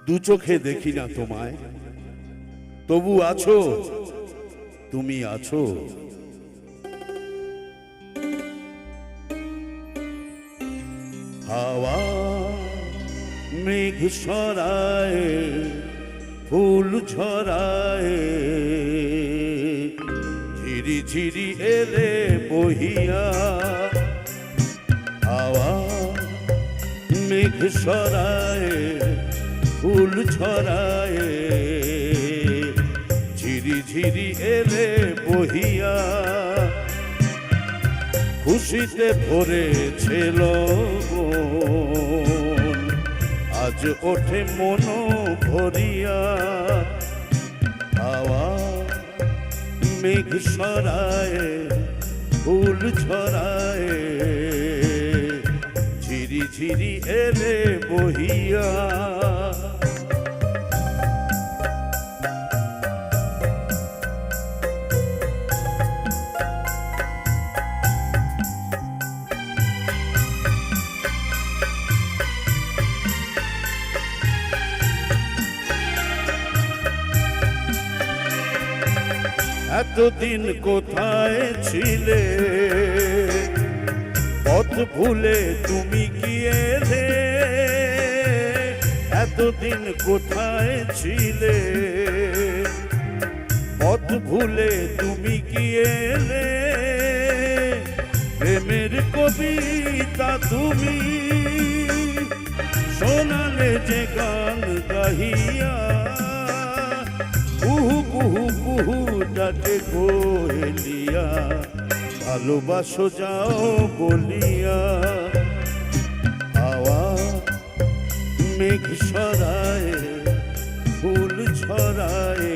দু চোখে দেখি না তোমায়, তবু আছো, তুমি আছো। হাওয়া মেঘ সরায়, ফুল ঝরায়, ঝিরি ঝিরি এলে বহিয়া। হাওয়া মেঘ সরায়, ফুল ছড়ায়, ঝিরি ঝিরি এলে বহিয়া। খুশিতে ভরেছিল মন, আজ ওঠে মন ভরিয়া। হাওয়া মেঘ সরায়, ফুল ছড়ায়, ঝিরি ঝিরি এলে বহিয়া। এতদিন কোথায় ছিলে, পথ ভুলে তুমি কি এলে? এতদিন কোথায় ছিলে, পথ ভুলে তুমি কি এলে? প্রেমের কবিতা তুমি শোনালে যে গান গাহিয়া। কুহু কুহু কুহু ডাকে কোয়েলিয়া, ভালোবাসো যাও বলিয়া। হাওয়া মেঘ সরায়, ফুল ছড়ায়,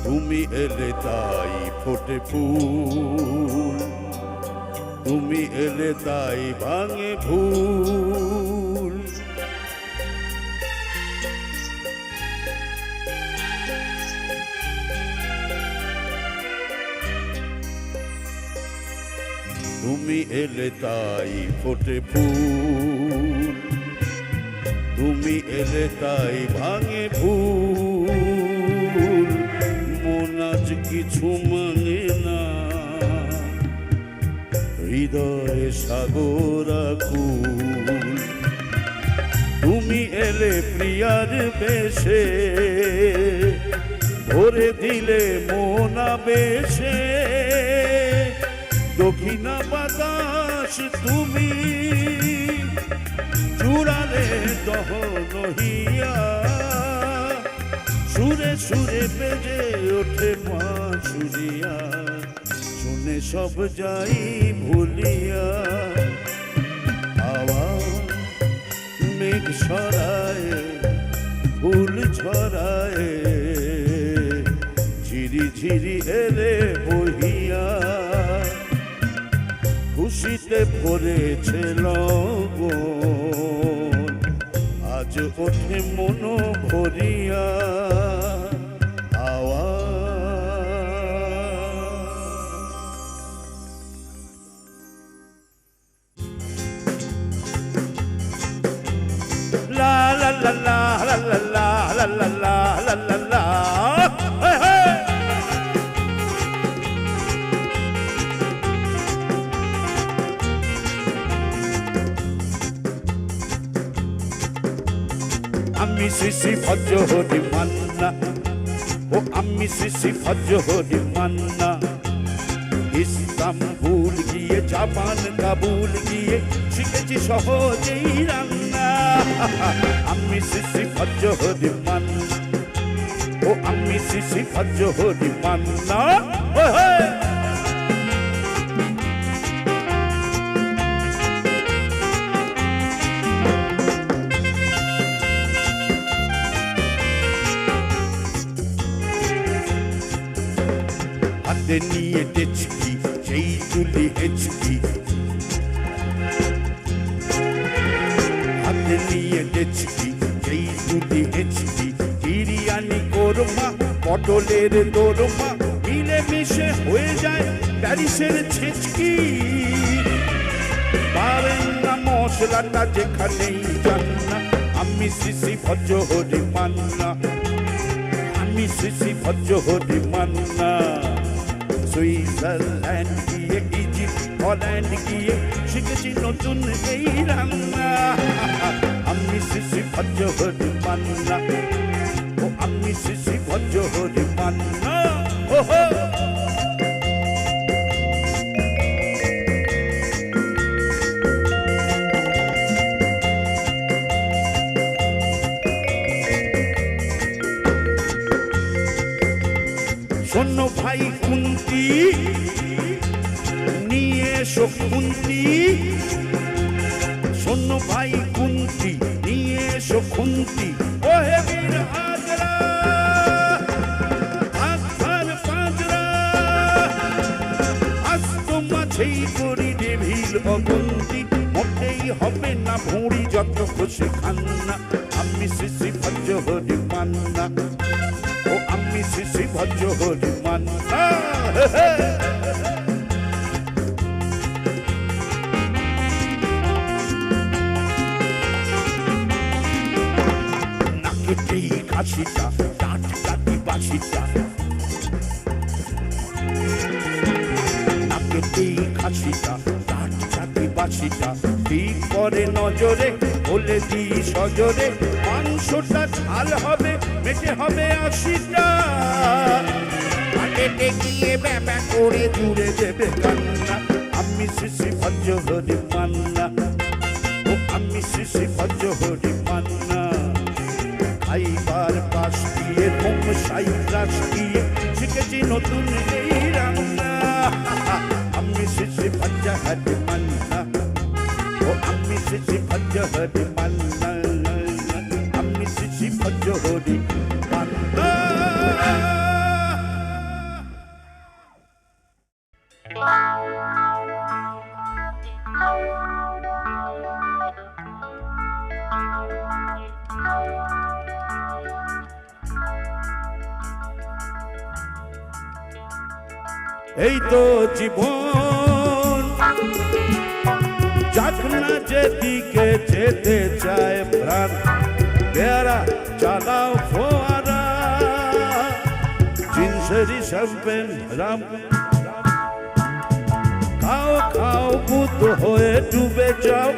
তুমি এলে তাই ফোটে ফুল, তুমি এলে তাই ভাঙে ভুল। তুমি এলে তাই ফোটে ফুল, তুমি এলে তাই ভাঙে ভুল। মন আজ কিছু মানে না, হৃদয়ে সাগর আকুল। তুমি এলে প্রিয়ার বেশে, ভরে দিলে মন আবেশে। দক্ষিণা বাতাস তুমি চূড়ালে দহনহিয়া। সুরে সুরে বেজে ওঠে বাঁশুরিয়া, শুনে সব যাই ভুলিয়া। হাওয়া মেঘ সরায়, ফুল ছড়ায়, ঝিরি ঝিরি এলে বহিয়া। খুশিতে ভরেছে লগন, আজ ওঠে মন ভরিয়া। হাওয়া লা লা লা লা লা লা লা লা লা লা লা লা। আমি শিশি ফজহরি মান্না, ও আমি শিশি ফজহরি মান্না। ইস্তাম্বুল গিয়ে জাপান কাবুল গিয়ে শিখেছি সহজেই রান্না। আমি শিশি ফজহরি মান্না, ও আমি শিশি ফজহরি মান্না। হাতে নিয়ে ডেচকি, সেই চুলি হেচকি। হাতে নিয়ে ডেচকি, সেই চুলি হেচকি। বিরিয়ানি কোরমা, পটলের দোরমা, মিলে মিশে হয়ে যায় প্যারিসের ছেচকি। মশলাটা যেখানেই যান না, আমি শ্রী ভজ হরি মান্না, আমি শ্রী ভজ হরি মান্না। সুইজারল্যান্ড গিয়ে, ইজিপ্ট হল্যান্ড গিয়ে শিখেছি নতুন এই রান্না। আমি শ্রী ভজ হরি মান্না, ও আমি শ্রী ভজ হরি মান্না। ওহো শোনো ভাই কুন্তি, নিয়ে এসো খুন্তি, শোনো ভাই কুন্তি, নিয়ে এসো খুন্তি। ও হে বীর হাজরা, আখার পাজরা, আস্ত মাঝেই করি ডেভিল অবন্তি, মোটেই হবে না ভুঁড়ি যত খুশি খান্না। আমি শ্রী ভজ হরি মান্না, ও আমি শ্রী ভজ হরি মান্না। নাকেতেই কাশিটা, দাঁত কাটি বাসিটা, নাকেতেই কাশিটা, দাঁত কাটি বাসিটা, ঠিক করে নজরে বলে দিই সজরে, মাংসটা ঝাল হবে, মেটে হবে 80টা, পেটে গিয়ে ব্যাপা করে জুড়ে দেবে কান্না। আমি শ্রী ভজ হরি মান্না, ও আমি শ্রী ভজ হরি মান্না। খাইবার পাশ দিয়ে হোম সাইরাস দিয়ে শিখেছি নতুন এই রান্না। আমি শ্রী ভজ হরি মান্না, ও আমি শ্রী ভজ হরি মান্না, আমি শ্রী ভজ হরি মান্না। এই তো জীবন, যাক না যেদিকে যেতে চায় প্রাণ, বেয়ারা চালাও ফোয়ারা, জিনসেরি শ্যাম্পেন রাম, খাও খাও ভূত হয়ে ডুবে যাও,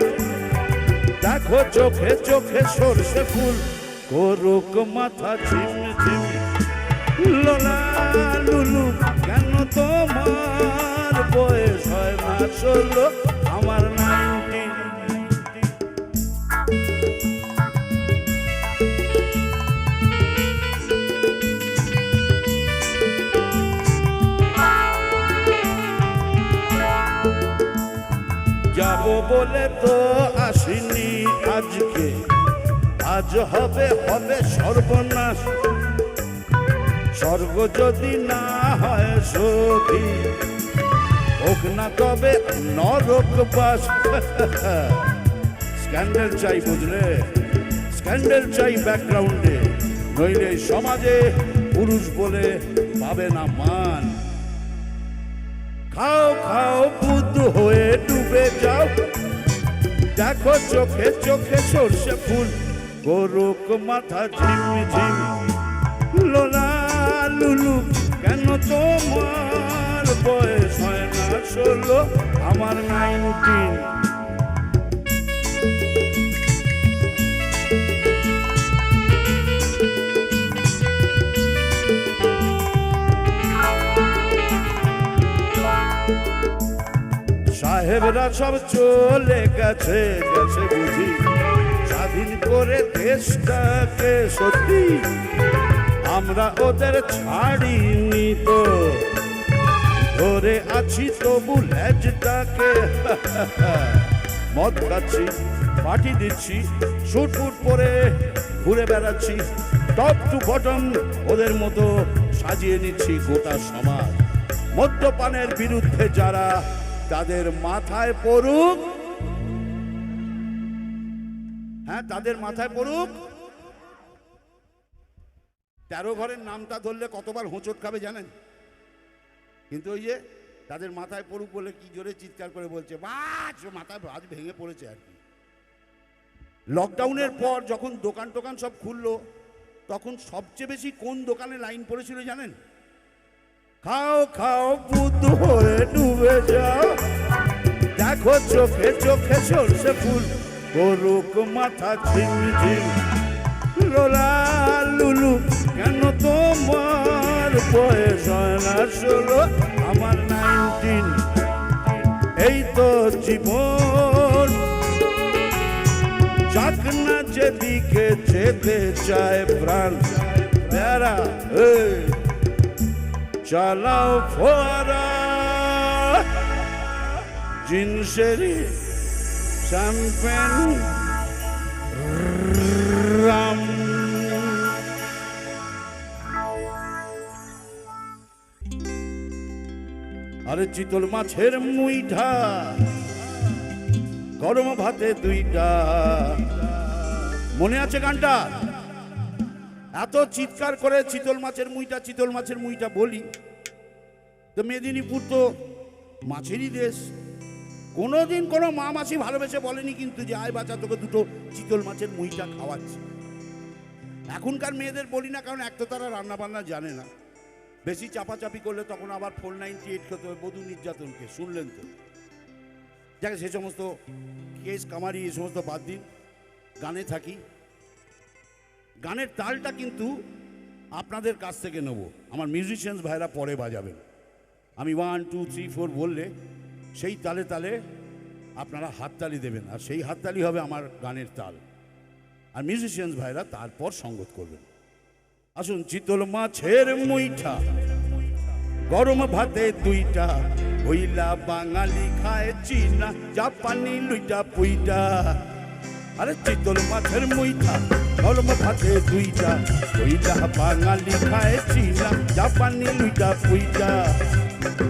দেখো চোখে চোখে সর্ষে ফুল, করুক মাথা ঝিম ঝিম। লোলা লুলু কেন তোমার বয়স হয় না 16, আমার 19। যাবো বলে তো আসিনি আজকে, আজ হবে হবে সর্বনাশ, স্বর্গ যদি না হয় সখী, হোক না তবে নরক বাস। স্ক্যান্ডেল চাই বুঝলে, স্ক্যান্ডেল চাই ব্যাকগ্রাউন্ডে, নইলে সমাজে পুরুষ বলে পাবে না মান। খাও খাও বুদ্ধ হয়ে ডুবে যাও, দেখো চোখে চোখে সর্ষে ফুল, করুক মাথা ঝিম ঝিম। লোলা লুলু কেন তোমার বয়স হয় না 16, আমার 19। সাহেবরা সব চলে গেছে গেছে বুঝি, স্বাধীন করে দেশটাকে সত্যি, আমরা ওদের ছাড়িনি তো, ধরে আছি তবু লেজটাকে। মদ খাচ্ছি, পার্টি দিচ্ছি, শুট ফুট পরে ঘুরে বেড়াচ্ছি, টপ টু বটম ওদের মতো সাজিয়ে নিচ্ছি গোটা সমাজ। মদ্যপানের বিরুদ্ধে যারা, তাদের মাথায় পড়ুক, হ্যাঁ তাদের মাথায় পড়ুক। 13 ঘরের নামটা ধরলে কতবার হোঁচট খাবে জানেন? কিন্তু ওই যে তাদের মাথায় পড়ুক বলে কি জোরে চিৎকার করে বলছে, বাজ মাথায় ভাজ ভেঙে পড়েছে আর কি। লকডাউনের পর যখন দোকান টোকান সব খুললো, তখন সবচেয়ে বেশি কোন দোকানে লাইন পড়েছিল জানেন? খাও খাও বুদ্ধ হয়ে ডুবে যাও, দেখো চোখে চোখে সরষে ফুল, করুক মাথা ঝিমঝিম, লোলা লুলু কেন তোমার বয়স হয় না 16, আমার 19, এই তো জীবন, যাক না যেদিকে যেতে চায় প্রাণ, প্যারা চালাও ফোয়ারা, জিনসেরি শ্যাম্পেন রাম। আরে চিতল মাছের মুইঠা, গরম ভাতে 2টা, মনে আছে গানটা? এত চিৎকার করে চিতল মাছের মুইটা বলি, তো মেদিনীপুর তো মাছেরই দেশ। কোনোদিন কোনো মা মাসি ভালোবেসে বলেনি কিন্তু যে আয় বাচ্চা তোকে 2টো চিতল মাছের মুইটা খাওয়াচ্ছি। এখনকার মেয়েদের বলি না, কারণ এক তো তারা রান্না বান্না জানে না, বেশি চাপাচাপি করলে তখন আবার 498 খেতে হবে, বধূ নির্যাতনকে, শুনলেন তো? যাকে সে সমস্ত কেস কামারি এই সমস্ত বাদ দিন, গানে থাকি। গানের তালটা কিন্তু আপনাদের কাছ থেকে নেব, আমার মিউজিশিয়ানস ভাইরা পরে বাজাবেন। আমি 1 2 3 4 বললে সেই তালে তালে আপনারা হাততালি দেবেন, আর সেই হাততালি হবে আমার গানের তাল, আর মিউজিশিয়ানস ভাইরা তারপর সঙ্গত করবেন। আসুন। চিতল মাছের মুইঠা, গরম ভাতে 2টা, হইলা বাঙালি খায় চীনা জাপানি লুইটা পুইটা। আরে চিতল মাছের মুইঠা, গরম ভাতে 2টা, হইলা বাঙালি খায় চীনা জাপানি লুইটা পুইটা।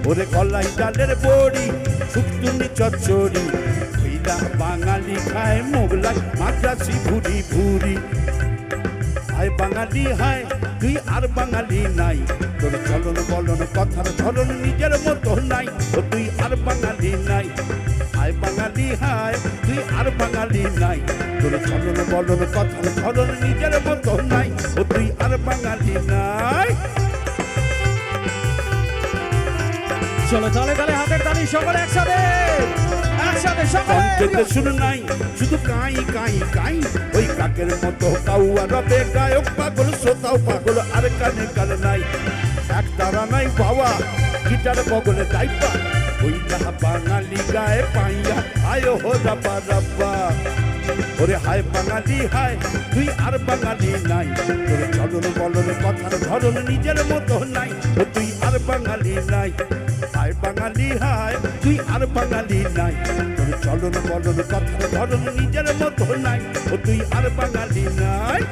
ওরে কলাই ডালের বড়ি, শুক্তুনি চচ্চড়ি, হইলা বাঙালি খায় মোগলাই মাদ্রাসি ভুরি ভুরি। হায় বাঙালি হায়, তুই আর বাঙালি নাই, তোর চলন বলন কথার ধরন নিজের মতো নাই, ও তুই আর বাঙালি নাই। হায় বাঙালি হায়, তুই আর বাঙালি নাই, তোর চলন বলন কথার ধরন নিজের মতো নাই, ও তুই আর বাঙালি নাই। চলো তালে তালে হাতের তালি সকলে একসাথে, একসাথে সকলে। শুনে নাই শুধু কাই কাই কাই, ওই কাকের মতো কাউয়া রবে গায়ক পাগল, শ্রোতাও পাগল, আর কানে কান নাই, এক তারা নাই বাবা, গিটার বগলে দাইপা, ওই যাহা বাঙালি গায়ে পাইয়া আয় হো রাব্বা রাব্বা। ওরে হায় বাঙালি হায়, তুই আর বাঙালি নাই, তোর চলন বলন কথার ধরন নিজের মতো নাই, ও তুই আর বাঙালি নাই। হায় বাঙালি হায়, তুই আর বাঙালি নাই, তোর চলন বলন কথার ধরন নিজের মতো নাই, ও তুই আর বাঙালি নাই।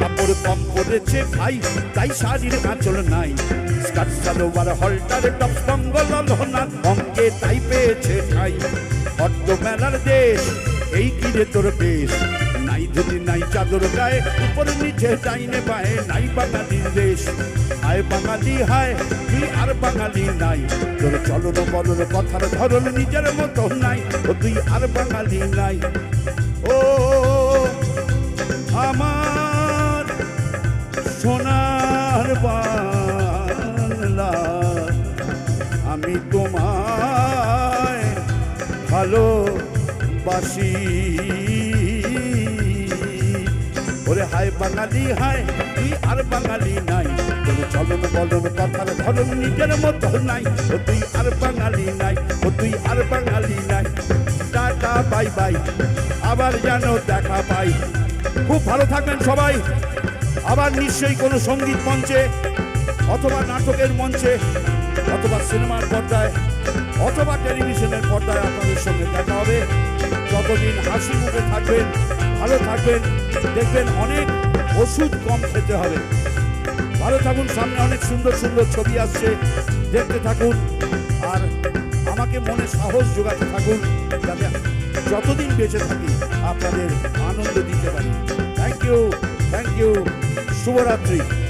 কাপড় কম পড়েছে ভাই, তাই শাড়ির আঁচল নাই, স্কার্ট সালোয়ার হলটার টপ বঙ্গল লহনার অঙ্গে তাই পেয়েছে ঠাই। অর্ধ মেলার দেশ এই কিরে তোর বেশ, নাই ধুতি নাই চাদর গায়ে, উপরে নিচে ডাইনে বায়ে নাই বাঙালির দেশ। হায় বাঙালি হায়, তুই আর বাঙালি নাই, তোর চলন বলন কথার ধরন নিজের মতো নাই, ও তুই আর বাঙালি নাই। ও আমার সোনার বাংলা, আমি তোমায় ভালোবাসি। ওরে হায় বাঙালি হায়, তুই আর বাঙালি নাই, তোর চলন বলন কথার ধরন নিজের মতো নাই, ও তুই আর বাঙালি নাই, ও তুই আর বাঙালি নাই। টাটা বাই বাই, আবার যেন দেখা পাই। খুব ভালো থাকবেন সবাই। আবার নিশ্চয়ই কোনো সঙ্গীত মঞ্চে অথবা নাটকের মঞ্চে অথবা সিনেমার পর্দায় অথবা টেলিভিশনের পর্দায় আপনাদের সঙ্গে দেখা হবে। যতদিন হাসি মুখে থাকবেন, ভালো থাকবেন, দেখবেন অনেক ওষুধ কম খেতে হবে। ভালো থাকুন, সামনে অনেক সুন্দর সুন্দর ছবি আসছে, দেখতে থাকুন, আর আমাকে মনে সাহস যোগাতে থাকুন, যাতে যতদিন বেঁচে থাকি আপনাদের আনন্দ দিতে পারি। থ্যাংক ইউ, থ্যাংক ইউ শুভরাত্রি।